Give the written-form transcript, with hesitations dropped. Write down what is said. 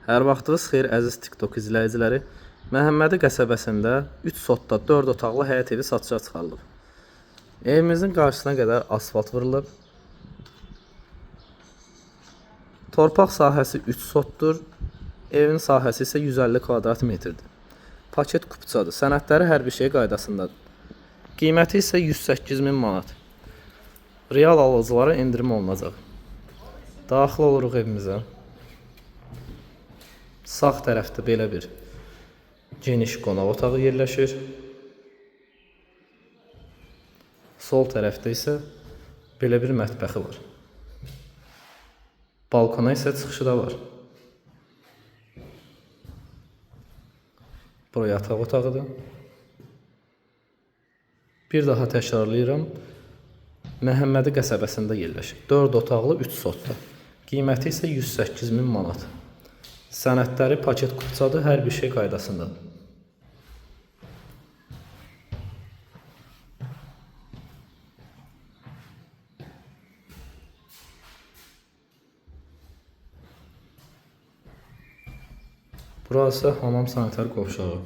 Hər vaxtınız xeyir əziz TikTok izləyiciləri. Məhəmmədi qəsəbəsində 3 sotda 4 otaqlı həyət evi satışa çıxarılıb. Evimizin qarşısına qədər asfalt vurulub. Torpaq sahəsi 3 sotdur. Evin sahəsi isə 150 kvadrat metrdir. Paket kupçadır. Sənədləri hər bir şey qaydasındadır. Qiyməti isə 108.000 manat. Real alıcılara endirim olunacaq. Daxil oluruq evimizə. Sağ tərəfdə belə bir geniş qonaq otağı yerləşir. Sol tərəfdə isə belə bir mətbəxi var. Balkona isə çıxışı da var. Bura yataq otağıdır. Bir daha təkrarlayıram. Məhəmmədi qəsəbəsində yerləşir. 4 otaqlı 3 sotda. Qiyməti isə 108.000 manat. Sənədləri paket kupçadır, hər bir şey qaydasındadır. Burası hamam sanitar qovşağı.